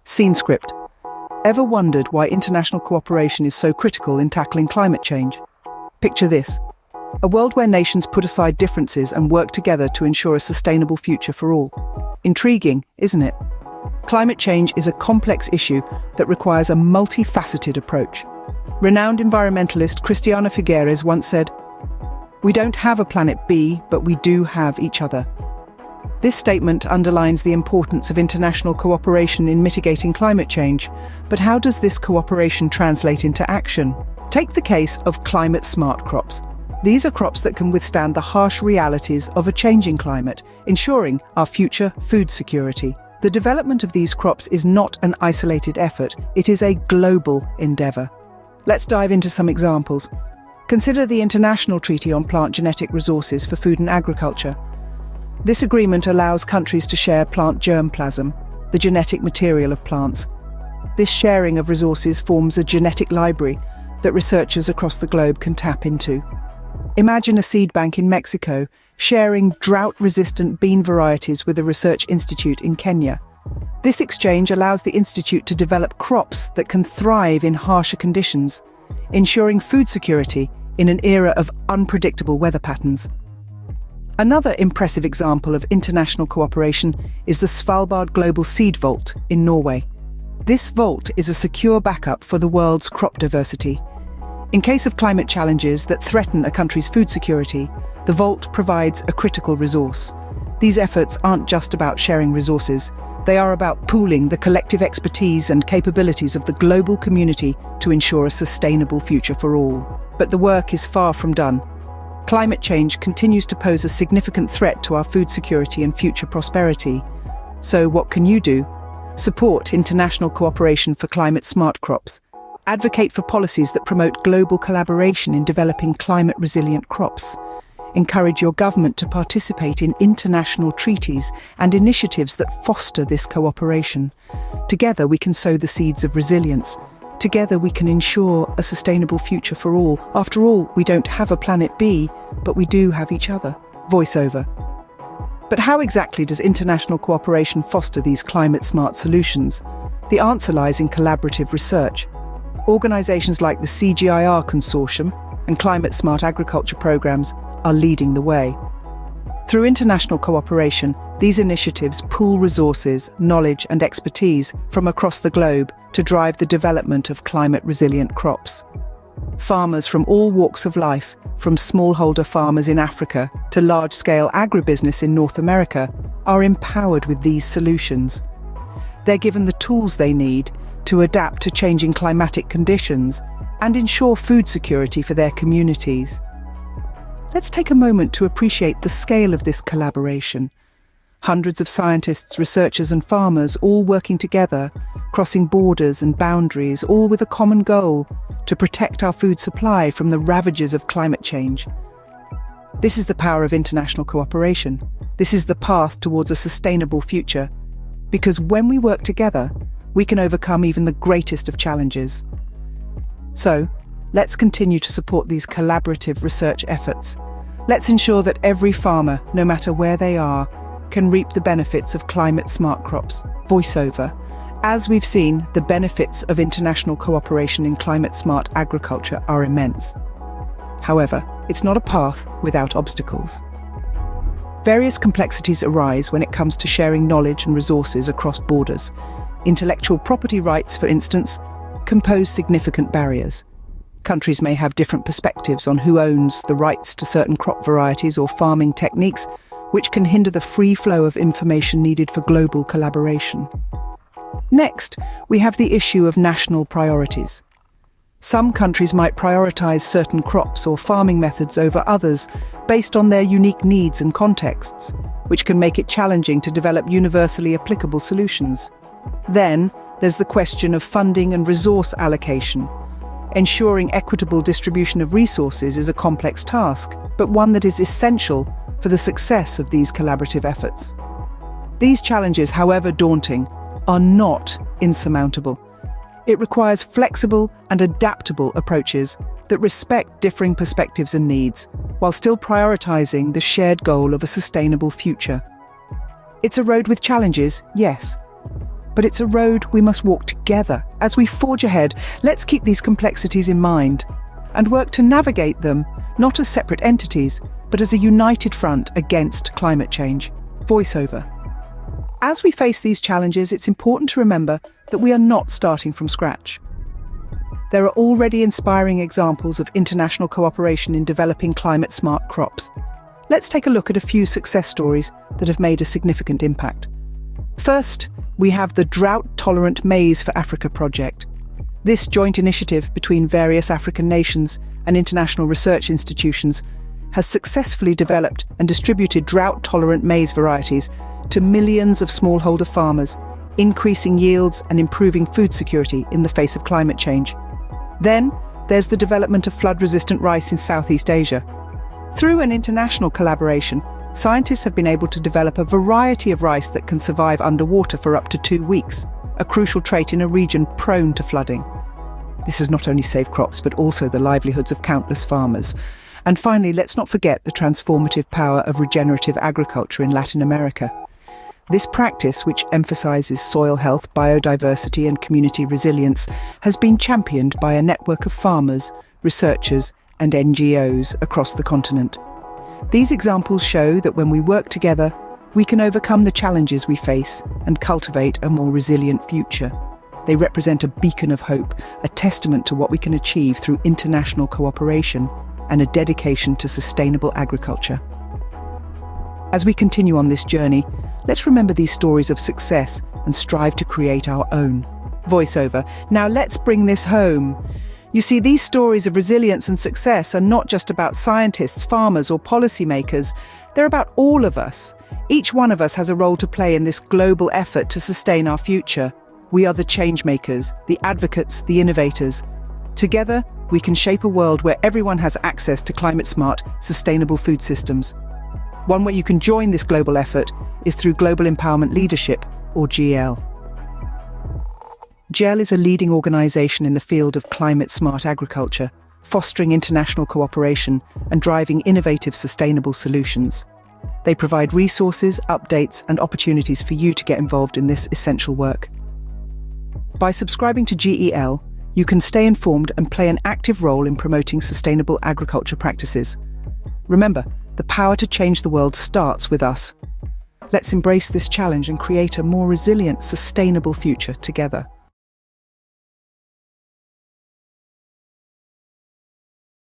Scene script. Ever wondered why international cooperation is so critical in tackling climate change? Picture this: a world where nations put aside differences and work together to ensure a sustainable future for all. Intriguing, isn't it? Climate change is a complex issue that requires a multifaceted approach. Renowned environmentalist Christiana Figueres once said, "We don't have a planet B, but we do have each other." This statement underlines the importance of international cooperation in mitigating climate change. But how does this cooperation translate into action? Take the case of climate-smart crops. These are crops that can withstand the harsh realities of a changing climate, ensuring our future food security. The development of these crops is not an isolated effort, it is a global endeavour. Let's dive into some examples. Consider the International Treaty on Plant Genetic Resources for Food and Agriculture. This agreement allows countries to share plant germplasm, the genetic material of plants. This sharing of resources forms a genetic library that researchers across the globe can tap into. Imagine a seed bank in Mexico sharing drought-resistant bean varieties with a research institute in Kenya. This exchange allows the institute to develop crops that can thrive in harsher conditions, ensuring food security in an era of unpredictable weather patterns. Another impressive example of international cooperation is the Svalbard Global Seed Vault in Norway. This vault is a secure backup for the world's crop diversity. In case of climate challenges that threaten a country's food security, the vault provides a critical resource. These efforts aren't just about sharing resources, they are about pooling the collective expertise and capabilities of the global community to ensure a sustainable future for all. But the work is far from done. Climate change continues to pose a significant threat to our food security and future prosperity. So what can you do? Support international cooperation for climate-smart crops. Advocate for policies that promote global collaboration in developing climate-resilient crops. Encourage your government to participate in international treaties and initiatives that foster this cooperation. Together we can sow the seeds of resilience. Together we can ensure a sustainable future for all. After all, we don't have a planet B, but we do have each other. Voiceover. But how exactly does international cooperation foster these climate-smart solutions? The answer lies in collaborative research. Organisations like the CGIAR Consortium and climate-smart agriculture programs are leading the way. Through international cooperation, these initiatives pool resources, knowledge and expertise from across the globe to drive the development of climate-resilient crops. Farmers from all walks of life, from smallholder farmers in Africa to large-scale agribusiness in North America, are empowered with these solutions. They're given the tools they need to adapt to changing climatic conditions and ensure food security for their communities. Let's take a moment to appreciate the scale of this collaboration. Hundreds of scientists, researchers and farmers all working together, crossing borders and boundaries, all with a common goal: to protect our food supply from the ravages of climate change. This is the power of international cooperation. This is the path towards a sustainable future. Because when we work together, we can overcome even the greatest of challenges. So, let's continue to support these collaborative research efforts. Let's ensure that every farmer, no matter where they are, can reap the benefits of climate-smart crops. Voiceover. As we've seen, the benefits of international cooperation in climate-smart agriculture are immense. However, it's not a path without obstacles. Various complexities arise when it comes to sharing knowledge and resources across borders. Intellectual property rights, for instance, can pose significant barriers. Countries may have different perspectives on who owns the rights to certain crop varieties or farming techniques, which can hinder the free flow of information needed for global collaboration. Next, we have the issue of national priorities. Some countries might prioritize certain crops or farming methods over others based on their unique needs and contexts, which can make it challenging to develop universally applicable solutions. Then, there's the question of funding and resource allocation. Ensuring equitable distribution of resources is a complex task, but one that is essential for the success of these collaborative efforts. These challenges, however daunting, are not insurmountable. It requires flexible and adaptable approaches that respect differing perspectives and needs, while still prioritizing the shared goal of a sustainable future. It's a road with challenges, yes, but it's a road we must walk together. As we forge ahead, let's keep these complexities in mind and work to navigate them, not as separate entities, but as a united front against climate change. Voiceover. As we face these challenges, it's important to remember that we are not starting from scratch. There are already inspiring examples of international cooperation in developing climate-smart crops. Let's take a look at a few success stories that have made a significant impact. First, we have the Drought-Tolerant Maize for Africa project. This joint initiative between various African nations and international research institutions has successfully developed and distributed drought-tolerant maize varieties to millions of smallholder farmers, increasing yields and improving food security in the face of climate change. Then, there's the development of flood-resistant rice in Southeast Asia. Through an international collaboration, scientists have been able to develop a variety of rice that can survive underwater for up to 2 weeks, a crucial trait in a region prone to flooding. This has not only saved crops, but also the livelihoods of countless farmers. And finally, let's not forget the transformative power of regenerative agriculture in Latin America. This practice, which emphasizes soil health, biodiversity, and community resilience, has been championed by a network of farmers, researchers, and NGOs across the continent. These examples show that when we work together, we can overcome the challenges we face and cultivate a more resilient future. They represent a beacon of hope, a testament to what we can achieve through international cooperation and a dedication to sustainable agriculture. As we continue on this journey, let's remember these stories of success and strive to create our own. Voiceover. Now let's bring this home. You see, these stories of resilience and success are not just about scientists, farmers, or policymakers. They're about all of us. Each one of us has a role to play in this global effort to sustain our future. We are the change makers, the advocates, the innovators. Together, we can shape a world where everyone has access to climate-smart, sustainable food systems. One way you can join this global effort is through Global Empowerment Leadership, or GL. GL is a leading organization in the field of climate-smart agriculture, fostering international cooperation and driving innovative, sustainable solutions. They provide resources, updates, and opportunities for you to get involved in this essential work. By subscribing to GEL, you can stay informed and play an active role in promoting sustainable agriculture practices. Remember, the power to change the world starts with us. Let's embrace this challenge and create a more resilient, sustainable future together.